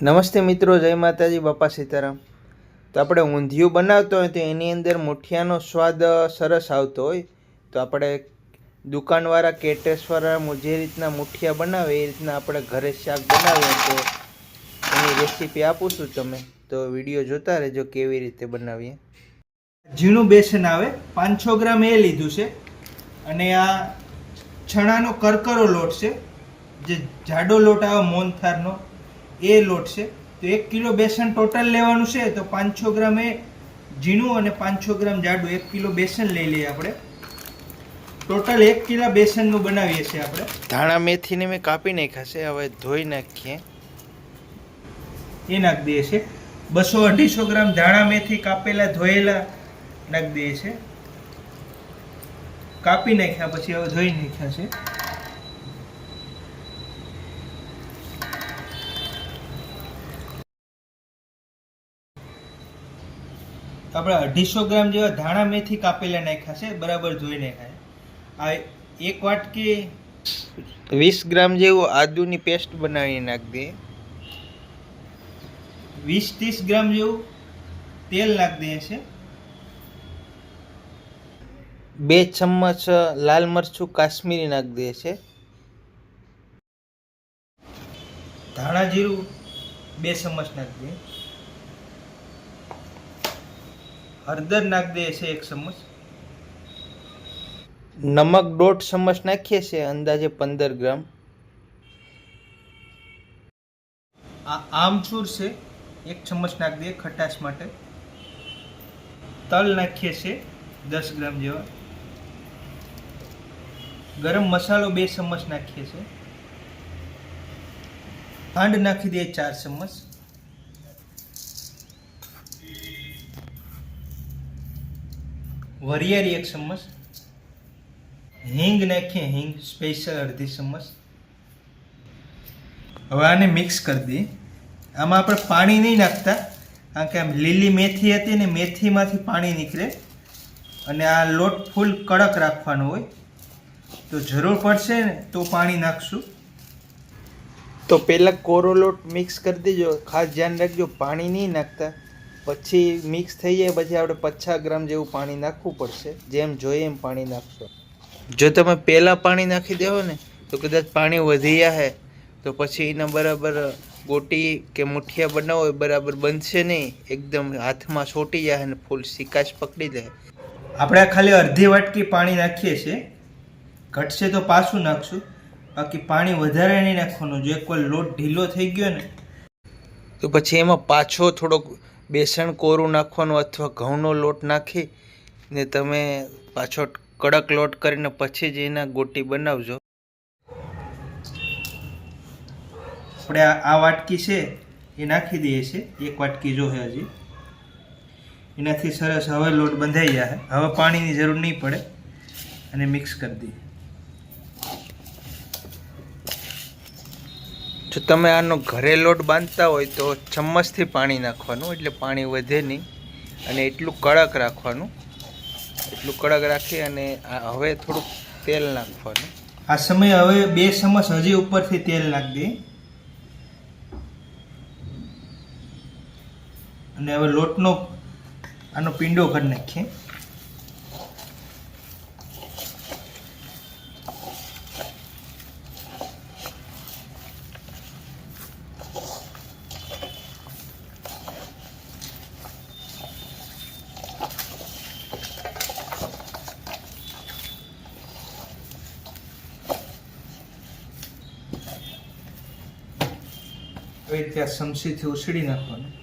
નમસ્તે મિત્રો, જય માતાજી, બાપા સીતારામ। તો આપણે ઊંધિયું બનાવતો હોય તો એની અંદર મુઠિયાનો સ્વાદ સરસ આવતો હોય તો આપણે દુકાનવાળા કેટરર્સવાળા જે રીતના મુઠિયા બનાવે એ રીતના આપણે ઘરે શાક બનાવીએ તો એની રેસીપી આપું છું તમે, તો વિડીયો જોતા રહેજો કેવી રીતે બનાવીએ। ઝીણું બેસન આવે 500 ગ્રામ એ લીધું છે અને આ છણાનો કરકરો લોટ છે, જે જાડો લોટ આવે મોહનથાળનો એ લોટ છે। તો 1 કિલો બેસન ટોટલ લેવાનું છે તો 500 ગ્રામ એ ઝીણું અને 500 ગ્રામ જાડું 1 કિલો બેસન લઈ લઈએ આપણે। ટોટલ 1 કિલો બેસનનું બનાવીએ છીએ આપણે। ધાણા મેથીને મેં કાપી નાખ્યા છે, હવે ધોઈ નાખીએ, એ નાખી દઈએ છે। 200-250 ગ્રામ ધાણા મેથી કાપેલા ધોયેલા નાખી દઈએ છે। કાપી નાખ્યા પછી હવે ધોઈ નાખ્યા છે। આપણે 250 ગ્રામ જેવા ધાણા મેથી કાપેલા નાખ્યા છે, બરાબર ધોઈ નાખ્યા। આ 1 વાટકી 20 ગ્રામ જેવું આદુની પેસ્ટ બનાવીને નાખી દઈએ। 20-30 ગ્રામ જેવું તેલ નાખી દઈએ છે। 2 ચમચ લાલ મરચું કાશ્મીરી નાખી દઈએ છે। ધાણા જીરું 2 ચમચ નાખી દઈએ। હળદર નાખી દઈએ છે 1 ચમચ। નમક 1.5 ચમચ નાખીએ છીએ, અંદાજે 15 ગ્રામ। આ આમચૂર છે 1 ચમચ નાખી દઈએ ખટાશ માટે। તલ નાખીએ છીએ 10 ગ્રામ જેવા। ગરમ મસાલો 2 ચમચ નાખીએ છીએ। ખાંડ નાખી દઈએ 4 ચમચ। વરિયાળી 1 ચમચ। હિંગ નાખીએ, હિંગ સ્પેશિયલ અડધી ચમચ। હવે આને મિક્સ કરી દઈએ। આમાં આપણે પાણી નહીં નાખતા, કારણ કે આમ લીલી મેથી હતી ને મેથીમાંથી પાણી નીકળે અને આ લોટ ફૂલ કડક રાખવાનો હોય, તો જરૂર પડશે ને તો પાણી નાખશું। તો પહેલાં કોરો લોટ મિક્સ કરી દેજો, ખાસ ધ્યાન રાખજો પાણી નહીં નાખતા, પછી મિક્સ થઈ જાય પછી આપણે 50 ગ્રામ જેવું પાણી નાખવું પડશે, જેમ જોઈએ એમ પાણી નાખશો। જો તમે પહેલાં પાણી નાખી દેવો ને તો કદાચ પાણી વધી જાય તો પછી એના બરાબર ગોટી કે મુઠિયા બનાવો એ બરાબર બનશે નહીં, એકદમ હાથમાં ચોંટી જાય અને ફૂલ સિકાશ પકડી જાય। આપણે ખાલી અડધી વાટકી પાણી નાખીએ છીએ, ઘટશે તો પાછું નાખશું, બાકી પાણી વધારે નહીં નાખવાનું। જો એકવાર લોટ ઢીલો થઈ ગયો ને તો પછી એમાં પાછો થોડોક બેસણ કોરું નાખવાનું અથવા ઘઉંનો લોટ નાખી ને તમે પાછો કડક લોટ કરીને પછી જ એના ગોટી બનાવજો। આપણે આ વાટકી છે એ નાખી દઈએ છીએ, 1 વાટકી જો છે હજી, એનાથી સરસ હવે લોટ બંધાઈ જાય। હવે પાણીની જરૂર નહીં પડે અને મિક્સ કરી દઈએ। જો તમે આનો ઘરે લોટ બાંધતા હોય તો ચમ્મચથી પાણી નાખવાનું, એટલે પાણી વધે નહીં અને એટલું કડક રાખવાનું, એટલું કડક રાખી અને હવે થોડુંક તેલ નાખવાનું। આ સમયે હવે 2 ચમચ હજી ઉપરથી તેલ નાખી દઈએ અને હવે લોટનો આનો પીંડો કરી નાખીએ। હવે ત્યાં ચમચીથી ઉછળી નાખવાનું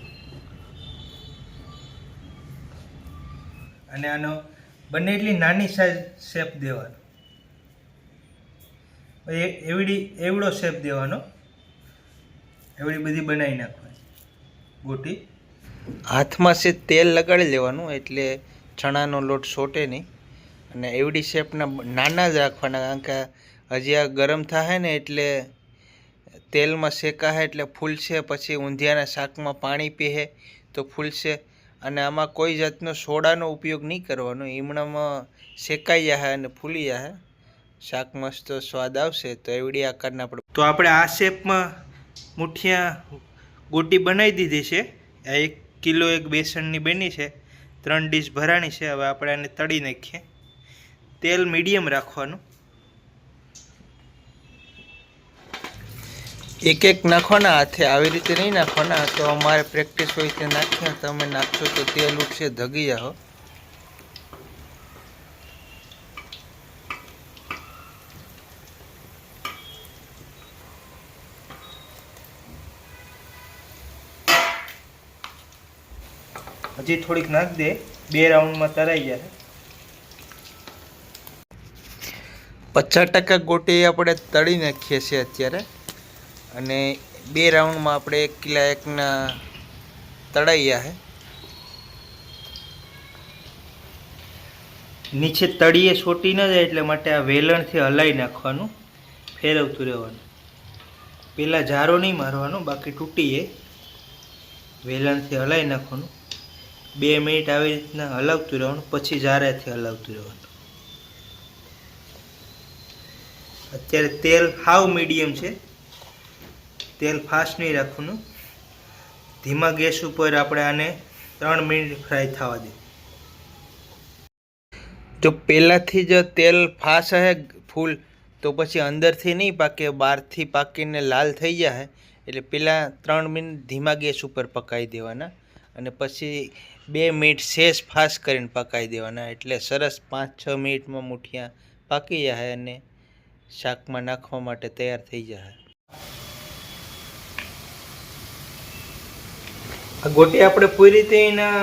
અને આનો બને એટલી નાની સાઈઝ શેપ દેવાનો, એવડો શેપ દેવાનો, એવડી બધી બનાવી નાખવાની ગોટી। હાથમાં છે તેલ લગાડી લેવાનું એટલે ચણાનો લોટ છોટે નહીં, અને એવડી શેપના નાના જ રાખવાના, કારણ કે હજી આ ગરમ થાય ને એટલે તેલમાં શેકાશે એટલે ફૂલશે, પછી ઊંધિયાના શાકમાં પાણી પીએ તો ફૂલશે, અને આમાં કોઈ જાતનો સોડાનો ઉપયોગ નહીં કરવાનો, ઈમણામાં શેકાઈ જશે અને ફૂલી જશે, શાક મસ્ત સ્વાદ આવશે। તો એવડી આકારના આપણે આ શેપમાં મુઠિયા ગોટી બનાવી દીધી છે. આ 1 કિલો એક બેસનની બની છે, 3 ડીશ ભરાણી છે. હવે આપણે આને તળી નાખીએ. તેલ મીડિયમ રાખવાનું. એક એક નાખવાના હાથે, આવી રીતે નહીં નાખવાના. તો અમારે પ્રેક્ટિસ હોય તે નાખીએ, તમે નાખશો તો તેલ ઉઠશે, ધગી જાઓ. હજી થોડીક નાખ દે, 2 રાઉન્ડમાં તરાઈ જશે. 50% ગોટી આપણે તળી નાખીએ છીએ અત્યારે, અને 2 રાઉન્ડમાં આપણે 1 કિલા એકના તળાઈ જશે. નીચે તળીએ છોટી ન જાય એટલે માટે આ વેલણથી હલાવી નાખવાનું, ફેરવતું રહેવાનું. પહેલાં જારો નહીં મારવાનો, બાકી તૂટી જાય. વેલણથી હલાવી નાખવાનું, 2 મિનિટ આવી રીતના હલાવતું રહેવાનું, પછી જારેથી હલાવતું રહેવાનું. અત્યારે તેલ હાવ મીડિયમ છે, તેલ ફાસ્ટ નહીં રાખવાનું. ધીમા ગેસ ઉપર આપણે આને 3 મિનિટ ફ્રાય થવા દે. જો પહેલાંથી જ તેલ ફાસ્ટ હશે ફૂલ, તો પછી અંદરથી નહીં પાકે, બહારથી પાકીને લાલ થઈ જશે. એટલે પહેલાં 3 મિનિટ ધીમા ગેસ ઉપર પકાવી દેવાના, અને પછી 2 મિનિટ સેજ ફાસ્ટ કરીને પકાવી દેવાના. એટલે સરસ 5-6 મિનિટમાં મુઠિયા પાકી જશે અને શાકમાં નાખવા માટે તૈયાર થઈ જશે. આ ગોટી આપણે પૂરી રીતે એના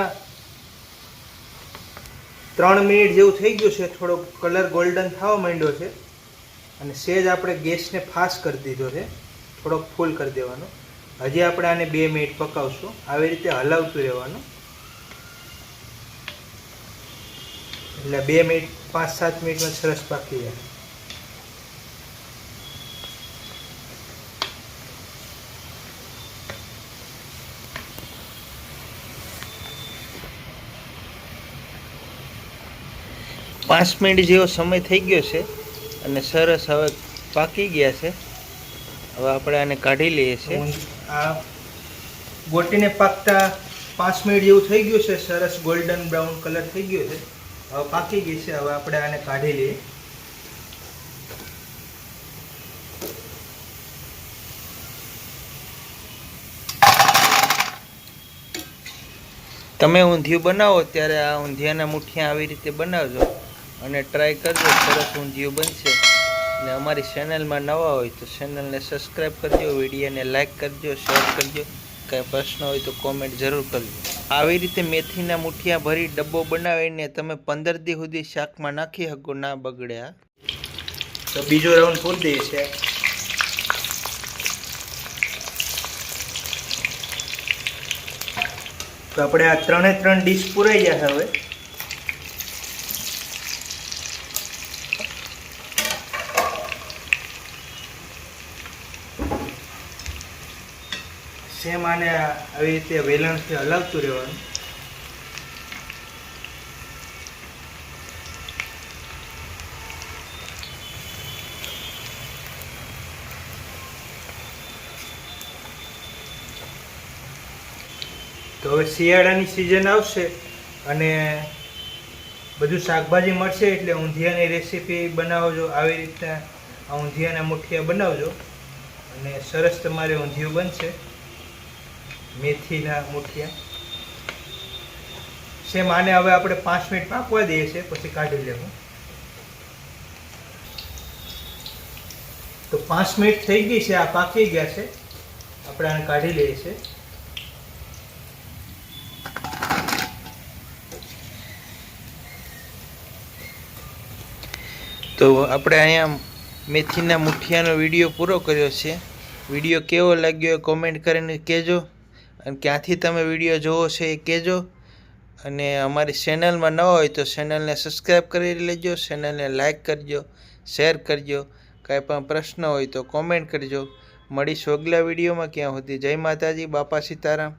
3 મિનિટ જેવું થઈ ગયું છે. થોડો કલર ગોલ્ડન થવા માંડ્યો છે, અને સેજ આપણે ગેસને ફાસ્ટ કરી દીધો છે, થોડોક ફૂલ કરી દેવાનો. હજી આપણે આને 2 મિનિટ પકાવશું. આવી રીતે હલાવતું રહેવાનું. એટલે 2 મિનિટ 5-7 મિનિટમાં સરસ પાકી જાય. પાંચ મિનિટ જેવો સમય થઈ ગયો છે, અને સરસ હવે પાકી ગયા છે. હવે આપણે આને કાઢી લઈએ છીએ. આ ગોટીને પાકતા 5 મિનિટ જેવું થઈ ગયું છે, સરસ ગોલ્ડન બ્રાઉન કલર થઈ ગયો છે. હવે પાકી ગઈ છે. હવે આપણે આને કાઢી લઈએ. તમે ઊંધિયું બનાવો ત્યારે આ ઊંધિયાના મુઠિયા આવી રીતે બનાવજો અને ટ્રાય કરજો. સરસ ઊંધિયું બનશે. અને અમારી ચેનલમાં નવા હોય તો ચેનલને સબસ્ક્રાઈબ કરજો, વિડીયોને લાઇક કરજો, શેર કરજો. કાંઈ પ્રશ્ન હોય તો કોમેન્ટ જરૂર કરજો. આવી રીતે મેથીના મુઠિયા ભરી ડબ્બો બનાવીને તમે 15 દી સુધી શાકમાં નાખી શકો, ના બગડ્યા. તો બીજો રાઉન્ડ પૂરી દઈએ છીએ. તો આપણે આ 3 ડીશ પૂરાઈ જશે. હવે સેમ આને આવી રીતે વેલણથી હલાવતું રહેવાનું. તો હવે શિયાળાની સિઝન આવશે અને બધું શાકભાજી મળશે, એટલે ઊંધિયાની રેસીપી બનાવજો. આવી રીતના આ ઊંધિયાના મુઠિયા બનાવજો અને સરસ તમારે ઊંધિયું બનશે. મેથીના મુઠિયા સેમ આને હવે આપણે 5 મિનિટ પાકવા દઈએ છીએ, પછી કાઢી લેવું. તો 5 મિનિટ થઈ ગઈ છે, આ પાકી ગયા છે. આપણે આને કાઢી લઈએ છીએ. તો આપણે અહીંયા મેથીના મુઠિયાનો વિડીયો પૂરો કર્યો છે. વિડીયો કેવો લાગ્યો એ કોમેન્ટ કરીને કહેજો, અને ક્યાંથી તમે વિડીયો જોવો છો એ કહેજો. અને અમારી ચેનલમાં ન હોય તો ચેનલને સબસ્ક્રાઈબ કરી લેજો, ચેનલને લાઇક કરજો, શેર કરજો. કાંઈ પણ પ્રશ્ન હોય તો કોમેન્ટ કરજો. મળીશું અગલા વિડીયોમાં. ક્યાં સુધી જય માતાજી, બાપા સીતારામ.